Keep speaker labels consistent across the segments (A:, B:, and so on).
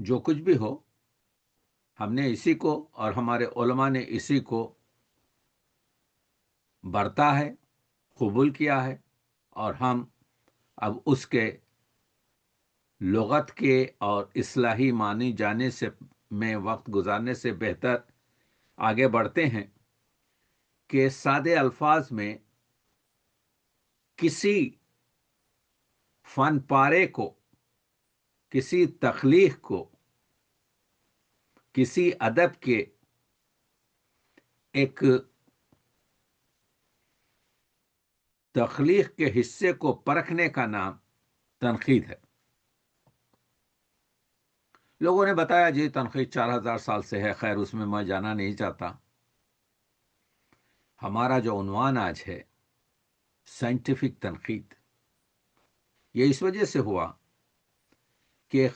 A: جو کچھ بھی ہو، ہم نے اسی کو اور ہمارے علماء نے اسی کو برتا ہے، قبول کیا ہے، اور ہم اب اس کے لغت کے اور اصطلاحی معنی جانے سے میں وقت گزارنے سے بہتر آگے بڑھتے ہیں کہ سادے الفاظ میں کسی فن پارے کو، کسی تخلیق کو، کسی ادب کے ایک تخلیق کے حصے کو پرکھنے کا نام تنقید ہے۔ لوگوں نے بتایا جی تنقید 4000 سال سے ہے، خیر اس میں میں جانا نہیں چاہتا۔ ہمارا جو عنوان آج ہے سائنٹیفک تنقید، یہ اس وجہ سے ہوا کہ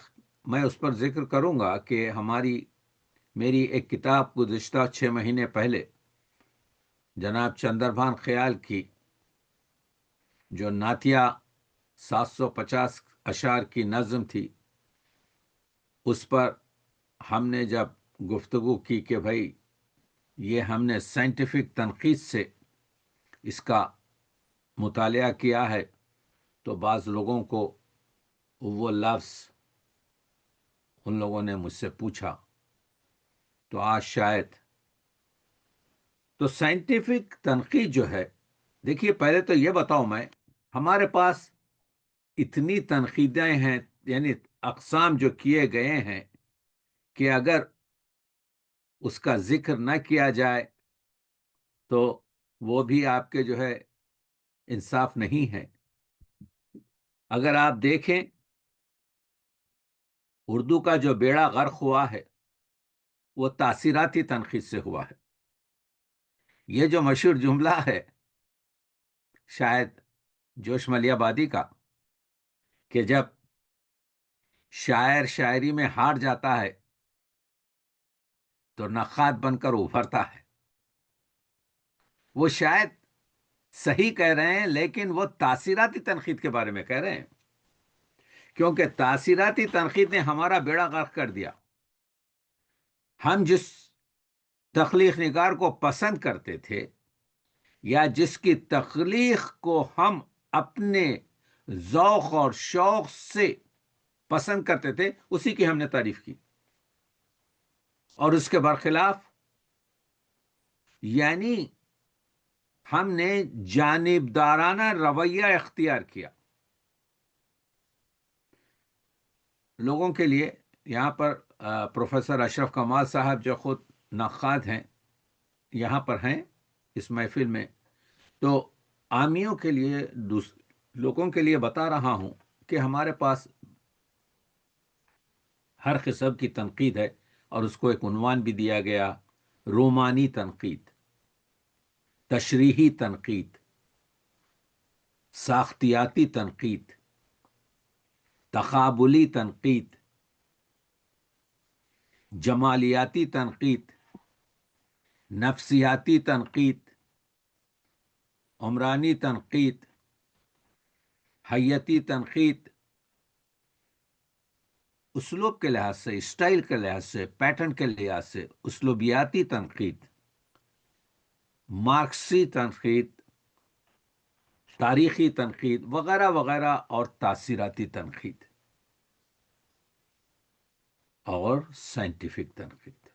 A: میں اس پر ذکر کروں گا کہ میری ایک کتاب گزشتہ 6 مہینے پہلے جناب چندربھان خیال کی جو نعتیہ 750 اشعار کی نظم تھی، اس پر ہم نے جب گفتگو کی کہ بھائی یہ ہم نے سائنٹیفک تنقید سے اس کا مطالعہ کیا ہے، تو بعض لوگوں کو وہ لفظ ان لوگوں نے مجھ سے پوچھا، تو آج شاید تو سائنٹیفک تنقید جو ہے، دیکھیے پہلے تو یہ بتاؤں میں، ہمارے پاس اتنی تنقیدیں ہیں، یعنی اقسام جو کیے گئے ہیں کہ اگر اس کا ذکر نہ کیا جائے تو وہ بھی آپ کے جو ہے انصاف نہیں ہے۔ اگر آپ دیکھیں اردو کا جو بیڑا غرق ہوا ہے وہ تاثیراتی تنقید سے ہوا ہے۔ یہ جو مشہور جملہ ہے شاید جوش ملیح آبادی کا کہ جب شاعر شاعری میں ہار جاتا ہے تو نخاد بن کر ابھرتا ہے، وہ شاید صحیح کہہ رہے ہیں لیکن وہ تاثیراتی تنقید کے بارے میں کہہ رہے ہیں، کیونکہ تاثیراتی تنقید نے ہمارا بیڑا غرق کر دیا۔ ہم جس تخلیق نگار کو پسند کرتے تھے یا جس کی تخلیق کو ہم اپنے ذوق اور شوق سے پسند کرتے تھے، اسی کی ہم نے تعریف کی، اور اس کے برخلاف یعنی ہم نے جانبدارانہ رویہ اختیار کیا۔ لوگوں کے لیے یہاں پر پروفیسر اشرف کمال صاحب جو خود نقاد ہیں یہاں پر ہیں اس محفل میں، تو عامیوں کے لیے، لوگوں کے لیے بتا رہا ہوں کہ ہمارے پاس ہر قسم کی تنقید ہے، اور اس کو ایک عنوان بھی دیا گیا: رومانی تنقید، تشریحی تنقید، ساختیاتی تنقید، تقابلی تنقید، جمالیاتی تنقید، نفسیاتی تنقید، عمرانی تنقید، حیتی تنقید، اسلوب کے لحاظ سے، اسٹائل کے لحاظ سے، پیٹرن کے لحاظ سے اسلوبیاتی تنقید، مارکسی تنقید، تاریخی تنقید وغیرہ وغیرہ، اور تاثیراتی تنقید اور سائنٹیفک تنقید۔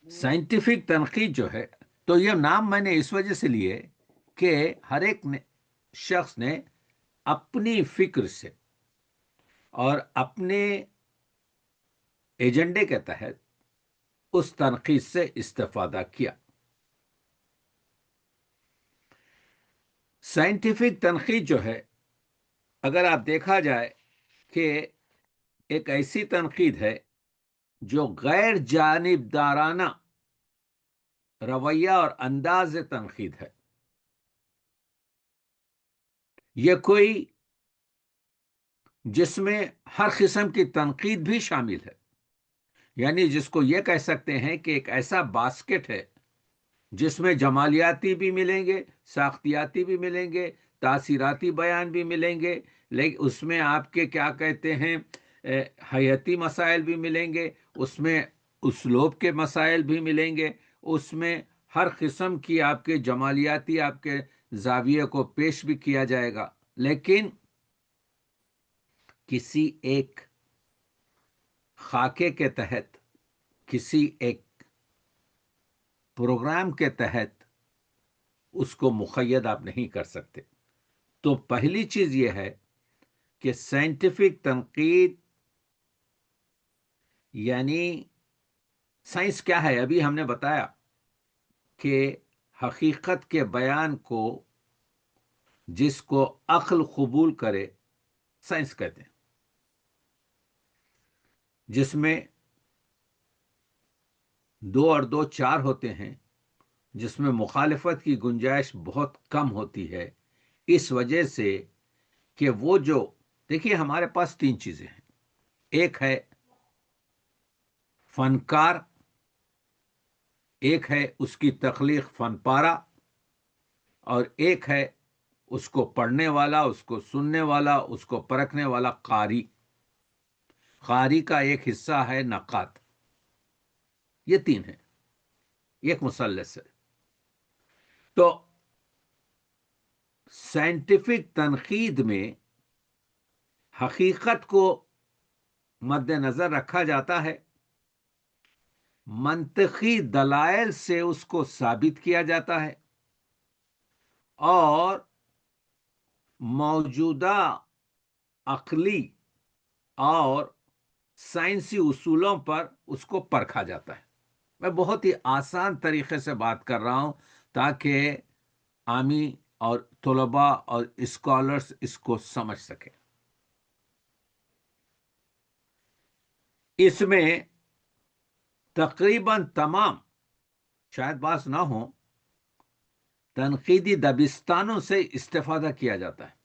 A: سائنٹیفک تنقید جو ہے، تو یہ نام میں نے اس وجہ سے لیے کہ ہر ایک شخص نے اپنی فکر سے اور اپنے ایجنڈے کے تحت اس تنقید سے استفادہ کیا۔ سائنٹیفک تنقید جو ہے، اگر آپ دیکھا جائے کہ ایک ایسی تنقید ہے جو غیر جانبدارانہ رویہ اور انداز تنقید ہے۔ یہ کوئی جس میں ہر قسم کی تنقید بھی شامل ہے، یعنی جس کو یہ کہہ سکتے ہیں کہ ایک ایسا باسکٹ ہے جس میں جمالیاتی بھی ملیں گے، ساختیاتی بھی ملیں گے، تاثیراتی بیان بھی ملیں گے، لیکن اس میں آپ کے کیا کہتے ہیں حیاتی مسائل بھی ملیں گے، اس میں اسلوب کے مسائل بھی ملیں گے، اس میں ہر قسم کی آپ کے جمالیاتی آپ کے زاویے کو پیش بھی کیا جائے گا، لیکن کسی ایک خاکے کے تحت، کسی ایک پروگرام کے تحت اس کو مقید آپ نہیں کر سکتے۔ تو پہلی چیز یہ ہے کہ سائنٹیفک تنقید یعنی سائنس کیا ہے؟ ابھی ہم نے بتایا کہ حقیقت کے بیان کو جس کو عقل قبول کرے سائنس کہتے ہیں، جس میں 2 اور 2 4 ہوتے ہیں، جس میں مخالفت کی گنجائش بہت کم ہوتی ہے، اس وجہ سے کہ وہ جو دیکھیے ہمارے پاس 3 چیزیں ہیں، ایک ہے فنکار، ایک ہے اس کی تخلیق فن پارہ، اور ایک ہے اس کو پڑھنے والا، اس کو سننے والا، اس کو پرکھنے والا قاری۔ قاری کا ایک حصہ ہے نقاد۔ یہ 3 ہیں، ایک مثلث ہے۔ تو سائنٹیفک تنقید میں حقیقت کو مد نظر رکھا جاتا ہے، منطقی دلائل سے اس کو ثابت کیا جاتا ہے، اور موجودہ عقلی اور سائنسی اصولوں پر اس کو پرکھا جاتا ہے۔ میں بہت ہی آسان طریقے سے بات کر رہا ہوں تاکہ عامی اور طلباء اور اسکالرز اس کو سمجھ سکیں۔ اس میں تقریباً تمام، شاید بعض نہ ہوں، تنقیدی دبستانوں سے استفادہ کیا جاتا ہے۔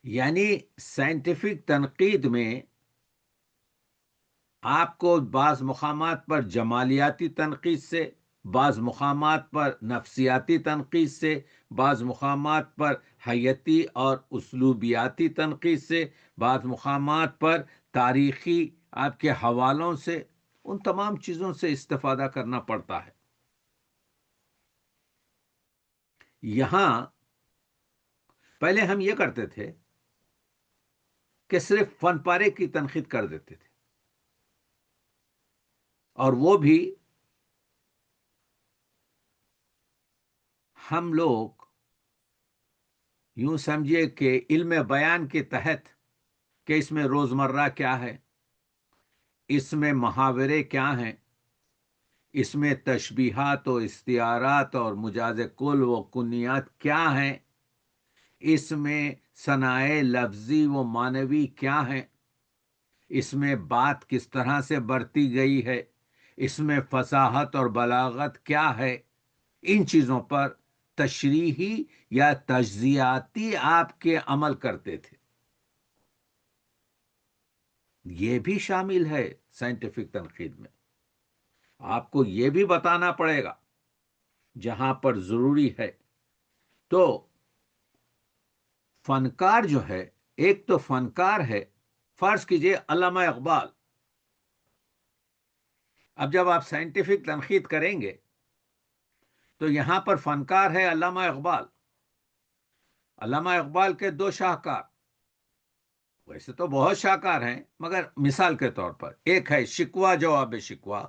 A: یعنی سائنٹیفک تنقید میں آپ کو بعض مقامات پر جمالیاتی تنقید سے، بعض مقامات پر نفسیاتی تنقید سے، بعض مقامات پر حیاتی اور اسلوبیاتی تنقید سے، بعض مقامات پر تاریخی آپ کے حوالوں سے، ان تمام چیزوں سے استفادہ کرنا پڑتا ہے۔ یہاں پہلے ہم یہ کرتے تھے کہ صرف فن پارے کی تنقید کر دیتے تھے، اور وہ بھی ہم لوگ یوں سمجھیے کہ علم بیان کے تحت کہ اس میں روزمرہ کیا ہے، اس میں محاورے کیا ہیں، اس میں تشبیہات و استعارات اور مجاز کل و کنیات کیا ہیں، اس میں صنائع لفظی و معنوی کیا ہیں، اس میں بات کس طرح سے برتی گئی ہے، اس میں فصاحت اور بلاغت کیا ہے، ان چیزوں پر تشریحی یا تجزیاتی آپ کے عمل کرتے تھے۔ یہ بھی شامل ہے سائنٹیفک تنقید میں۔ آپ کو یہ بھی بتانا پڑے گا جہاں پر ضروری ہے۔ تو فنکار جو ہے، ایک تو فنکار ہے، فرض کیجئے علامہ اقبال۔ اب جب آپ سائنٹیفک تنقید کریں گے تو یہاں پر فنکار ہے علامہ اقبال۔ علامہ اقبال کے 2 شاہکار، ویسے تو بہت شاہکار ہیں مگر مثال کے طور پر، ایک ہے شکوہ جواب شکوہ،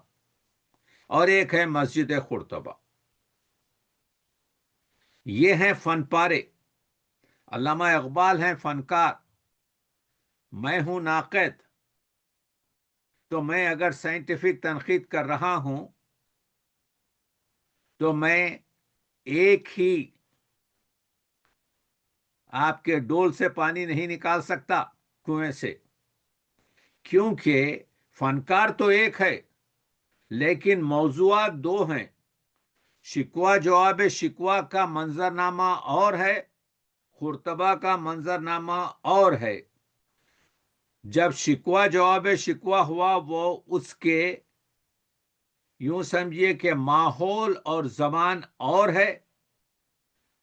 A: اور ایک ہے مسجد قرطبہ۔ یہ ہیں فن پارے۔ علامہ اقبال ہیں فنکار، میں ہوں ناقد۔ تو میں اگر سائنٹیفک تنقید کر رہا ہوں تو میں ایک ہی آپ کے ڈول سے پانی نہیں نکال سکتا کنویں سے، کیونکہ فنکار تو ایک ہے لیکن موضوعات 2 ہیں۔ شکوہ جواب شکوہ کا منظرنامہ اور ہے، قرطبہ کا منظرنامہ اور ہے۔ جب شکوہ جواب شکوہ ہوا، وہ اس کے یوں سمجھیے کہ ماحول اور زبان اور ہے،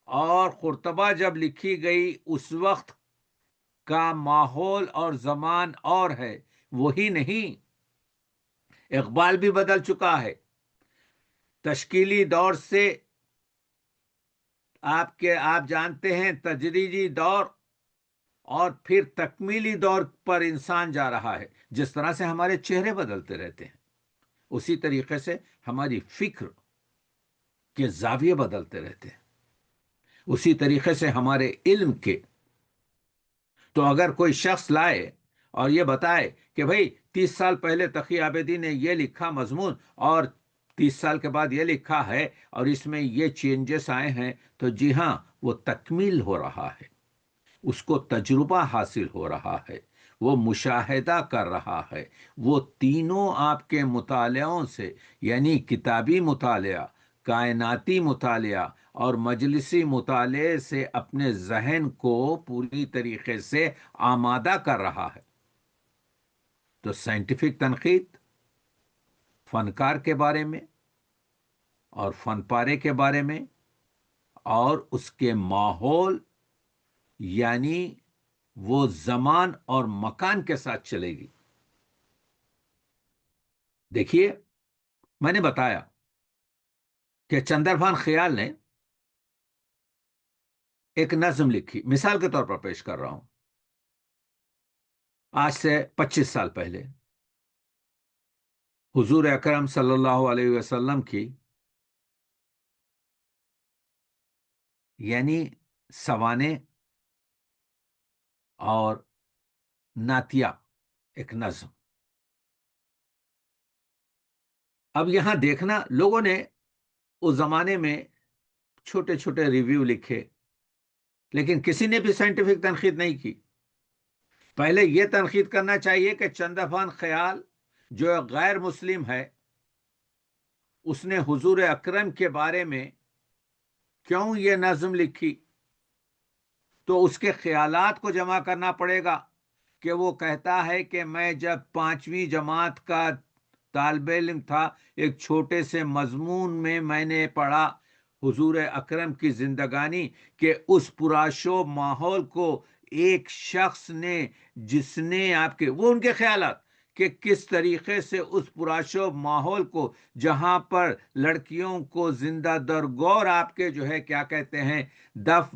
A: اور قرطبہ جب لکھی گئی اس وقت کا ماحول اور زمان اور ہے، وہی نہیں۔ اقبال بھی بدل چکا ہے۔ تشکیلی دور سے آپ جانتے ہیں تدریجی دور اور پھر تکمیلی دور پر انسان جا رہا ہے۔ جس طرح سے ہمارے چہرے بدلتے رہتے ہیں، اسی طریقے سے ہماری فکر کے زاویے بدلتے رہتے ہیں، اسی طریقے سے ہمارے علم کے۔ تو اگر کوئی شخص لائے اور یہ بتائے کہ بھئی 30 سال پہلے تقی عابدی نے یہ لکھا مضمون اور 30 سال کے بعد یہ لکھا ہے اور اس میں یہ چینجز آئے ہیں، تو جی ہاں، وہ تکمیل ہو رہا ہے، اس کو تجربہ حاصل ہو رہا ہے، وہ مشاہدہ کر رہا ہے، وہ تینوں آپ کے مطالعوں سے، یعنی کتابی مطالعہ، کائناتی مطالعہ اور مجلسی مطالعے سے اپنے ذہن کو پوری طریقے سے آمادہ کر رہا ہے۔ تو سائنٹیفک تنقید فنکار کے بارے میں اور فن پارے کے بارے میں اور اس کے ماحول، یعنی وہ زمان اور مکان کے ساتھ چلے گی۔ دیکھیے، میں نے بتایا کہ چندربھان خیال نے ایک نظم لکھی، مثال کے طور پر پیش کر رہا ہوں، آج سے 25 سال پہلے حضور اکرم صلی اللہ علیہ وسلم کی یعنی سوانے اور ناتیہ ایک نظم۔ اب یہاں دیکھنا، لوگوں نے اس زمانے میں چھوٹے چھوٹے ریویو لکھے، لیکن کسی نے بھی سائنٹیفک تنقید نہیں کی۔ پہلے یہ تنقید کرنا چاہیے کہ چندربھان خیال جو ایک غیر مسلم ہے، اس نے حضور اکرم کے بارے میں کیوں یہ نظم لکھی؟ تو اس کے خیالات کو جمع کرنا پڑے گا کہ وہ کہتا ہے کہ میں جب 5ویں جماعت کا طالب علم تھا، ایک چھوٹے سے مضمون میں نے پڑھا حضور اکرم کی زندگانی، کہ اس پرآشوب ماحول کو ایک شخص نے، جس نے آپ کے، وہ ان کے خیالات کہ کس طریقے سے اس پرآشوب ماحول کو، جہاں پر لڑکیوں کو زندہ درگور آپ کے جو ہے کیا کہتے ہیں دف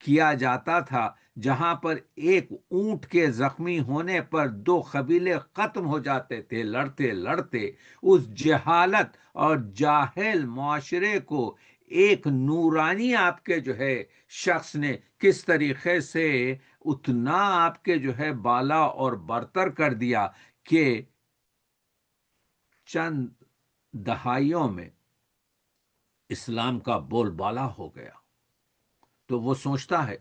A: کیا جاتا تھا، جہاں پر ایک اونٹ کے زخمی ہونے پر 2 قبیلے ختم ہو جاتے تھے لڑتے لڑتے، اس جہالت اور جاہل معاشرے کو ایک نورانی آپ کے جو ہے شخص نے کس طریقے سے اتنا آپ کے جو ہے بالا اور برتر کر دیا کہ چند دہائیوں میں اسلام کا بول بالا ہو گیا۔ تو وہ سوچتا ہے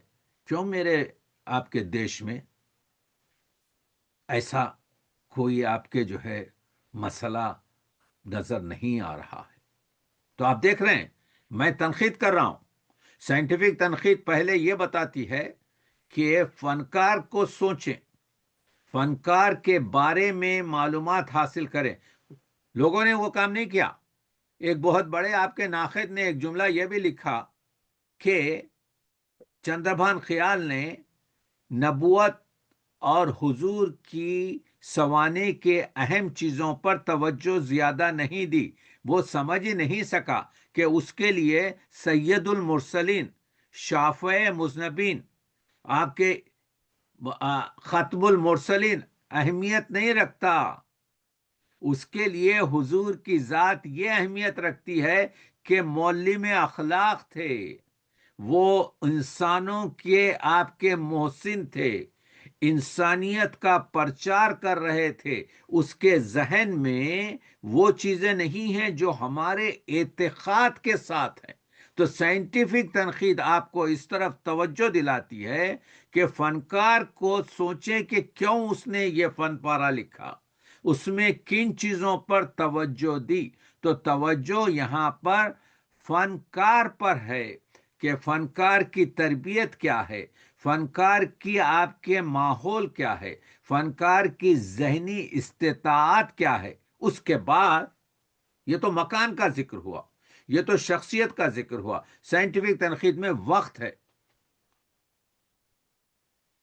A: کیوں میرے آپ کے دیش میں ایسا کوئی آپ کے جو ہے مسئلہ نظر نہیں آ رہا ہے۔ تو آپ دیکھ رہے ہیں، میں تنقید کر رہا ہوں۔ سائنٹیفک تنقید پہلے یہ بتاتی ہے کہ فنکار کو سوچیں، فنکار کے بارے میں معلومات حاصل کریں۔ لوگوں نے وہ کام نہیں کیا۔ ایک بہت بڑے آپ کے ناقد نے ایک جملہ یہ بھی لکھا کہ چندربھان خیال نے نبوت اور حضور کی سوانے کے اہم چیزوں پر توجہ زیادہ نہیں دی، وہ سمجھ ہی نہیں سکا کہ اس کے لیے سید المرسلین، شافع مذنبین، آپ کے ختم المرسلین اہمیت نہیں رکھتا۔ اس کے لیے حضور کی ذات یہ اہمیت رکھتی ہے کہ معلم اخلاق تھے، وہ انسانوں کے آپ کے محسن تھے، انسانیت کا پرچار کر رہے تھے۔ اس کے ذہن میں وہ چیزیں نہیں ہیں جو ہمارے اعتقاد کے ساتھ ہیں۔ تو سائنٹیفک تنقید آپ کو اس طرف توجہ دلاتی ہے کہ فنکار کو سوچیں کہ کیوں اس نے یہ فن پارہ لکھا، اس میں کن چیزوں پر توجہ دی۔ تو توجہ یہاں پر فنکار پر ہے کہ فنکار کی تربیت کیا ہے، فنکار کی آپ کے ماحول کیا ہے، فنکار کی ذہنی استطاعت کیا ہے۔ اس کے بعد یہ تو مکان کا ذکر ہوا، یہ تو شخصیت کا ذکر ہوا۔ سائنٹیفک تنقید میں وقت ہے،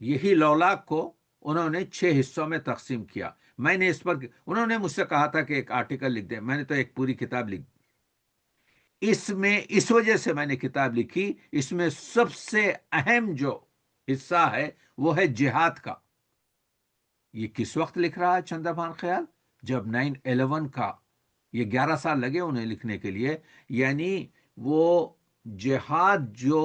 A: یہی لولاک کو انہوں نے 6 حصوں میں تقسیم کیا. میں نے اس پر، انہوں نے مجھ سے کہا تھا کہ ایک آرٹیکل لکھ دیں، میں نے تو ایک پوری کتاب لکھ دی. اس وجہ سے میں نے کتاب لکھی. اس میں سب سے اہم جو حصہ ہے وہ ہے جہاد کا. یہ کس وقت لکھ رہا ہے چندر بھان خیال؟ جب 9/11 کا، یہ 11 سال لگے انہیں لکھنے کے لیے. یعنی وہ جہاد جو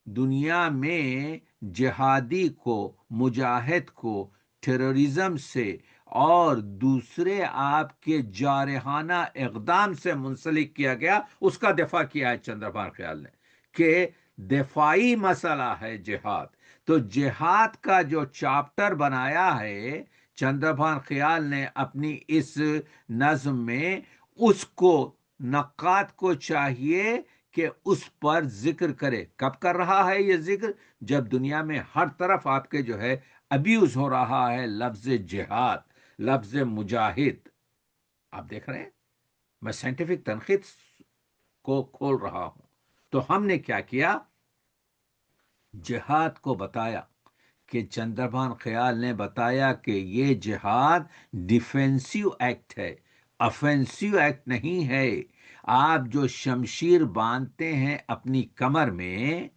A: دنیا میں جہادی کو، مجاہد کو ٹیررزم سے اور دوسرے آپ کے جارحانہ اقدام سے منسلک کیا گیا، اس کا دفاع کیا ہے چندر بھان خیال نے کہ دفاعی مسئلہ ہے جہاد. تو جہاد کا جو چاپٹر بنایا ہے چندر بھان خیال نے اپنی اس نظم میں، اس کو نقاد کو چاہیے کہ اس پر ذکر کرے. کب کر رہا ہے یہ ذکر؟ جب دنیا میں ہر طرف آپ کے جو ہے ابیوز ہو رہا ہے لفظ جہاد، لفظ مجاہد. آپ دیکھ رہے ہیں میں سائنٹیفک تنقید کو کھول رہا ہوں. تو ہم نے کیا کیا؟ جہاد کو بتایا کہ چندر بھان خیال نے بتایا کہ یہ جہاد ڈیفینسیو ایکٹ ہے، افینسیو ایکٹ نہیں ہے. آپ جو شمشیر باندھتے ہیں اپنی کمر میں،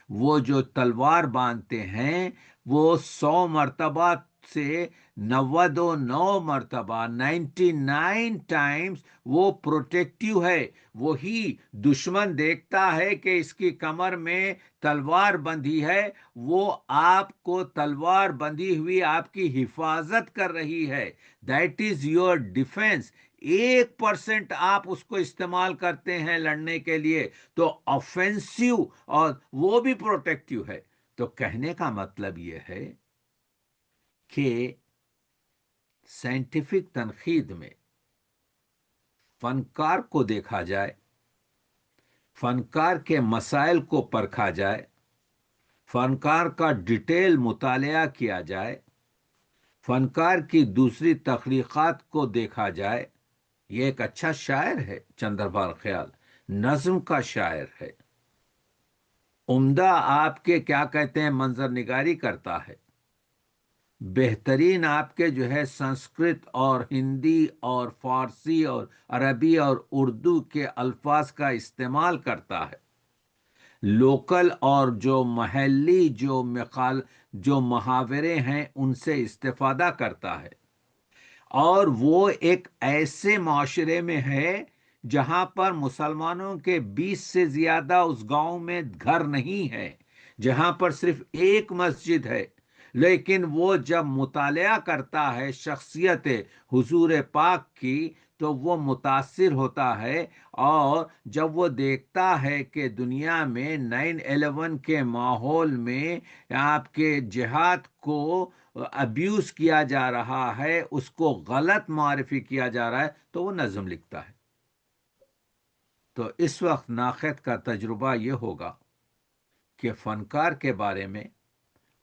A: وہ جو تلوار باندھتے ہیں، وہ 100 مرتبہ سے 99 مرتبہ 99 ٹائمز وہ پروٹیکٹیو ہے. وہی دشمن دیکھتا ہے کہ اس کی کمر میں تلوار بندھی ہے، وہ آپ کو تلوار بندھی ہوئی آپ کی حفاظت کر رہی ہے. That is your ڈیفense. 1% آپ اس کو استعمال کرتے ہیں لڑنے کے لیے تو آفینسیو، اور وہ بھی پروٹیکٹیو ہے. تو کہنے کا مطلب یہ ہے کہ سائنٹیفک تنقید میں فنکار کو دیکھا جائے، فنکار کے مسائل کو پرکھا جائے، فنکار کا ڈیٹیل مطالعہ کیا جائے، فنکار کی دوسری تخلیقات کو دیکھا جائے. یہ ایک اچھا شاعر ہے چندر بھان خیال، نظم کا شاعر ہے، عمدہ آپ کے کیا کہتے ہیں منظر نگاری کرتا ہے، بہترین آپ کے جو ہے سنسکرت اور ہندی اور فارسی اور عربی اور اردو کے الفاظ کا استعمال کرتا ہے، لوکل اور جو محلی جو محاورے ہیں ان سے استفادہ کرتا ہے. اور وہ ایک ایسے معاشرے میں ہے جہاں پر مسلمانوں کے 20 سے زیادہ اس گاؤں میں گھر نہیں ہے، جہاں پر صرف ایک مسجد ہے. لیکن وہ جب مطالعہ کرتا ہے شخصیت حضور پاک کی تو وہ متاثر ہوتا ہے. اور جب وہ دیکھتا ہے کہ دنیا میں 9/11 کے ماحول میں آپ کے جہاد کو ابیوز کیا جا رہا ہے، اس کو غلط معرفی کیا جا رہا ہے، تو وہ نظم لکھتا ہے. تو اس وقت ناقد کا تجربہ یہ ہوگا کہ فنکار کے بارے میں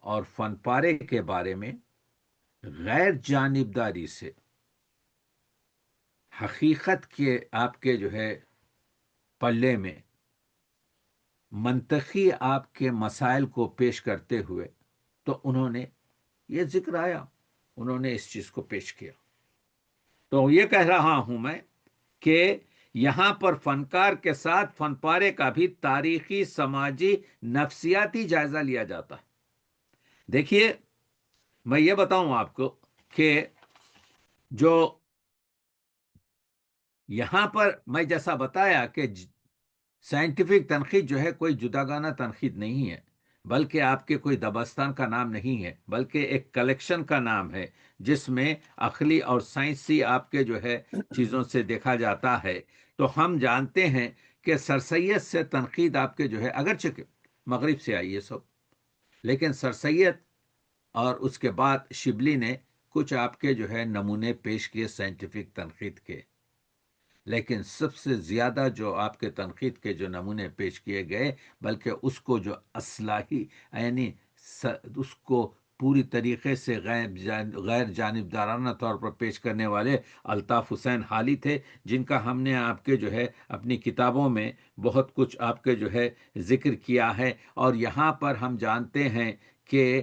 A: اور فن پارے کے بارے میں غیر جانبداری سے حقیقت کے آپ کے جو ہے پلے میں منطقی آپ کے مسائل کو پیش کرتے ہوئے، تو انہوں نے یہ ذکر آیا، انہوں نے اس چیز کو پیش کیا. تو یہ کہہ رہا ہوں میں کہ یہاں پر فنکار کے ساتھ فن پارے کا بھی تاریخی، سماجی، نفسیاتی جائزہ لیا جاتا ہے. دیکھیے میں یہ بتاؤں آپ کو کہ جو یہاں پر میں جیسا بتایا کہ سائنٹیفک تنقید جو ہے کوئی جداگانہ تنقید نہیں ہے، بلکہ آپ کے کوئی دبستان کا نام نہیں ہے، بلکہ ایک کلیکشن کا نام ہے جس میں عقلی اور سائنسی آپ کے جو ہے چیزوں سے دیکھا جاتا ہے. تو ہم جانتے ہیں کہ سر سید سے تنقید آپ کے جو ہے اگرچہ کہ مغرب سے آئی ہے سب، لیکن سر سید اور اس کے بعد شبلی نے کچھ آپ کے جو ہے نمونے پیش کیے سائنٹیفک تنقید کے. لیکن سب سے زیادہ جو آپ کے تنقید کے جو نمونے پیش کیے گئے، بلکہ اس کو جو اصلاحی، یعنی اس کو پوری طریقے سے غیر جانبدارانہ طور پر پیش کرنے والے الطاف حسین حالی تھے، جن کا ہم نے آپ کے جو ہے اپنی کتابوں میں بہت کچھ آپ کے جو ہے ذکر کیا ہے. اور یہاں پر ہم جانتے ہیں کہ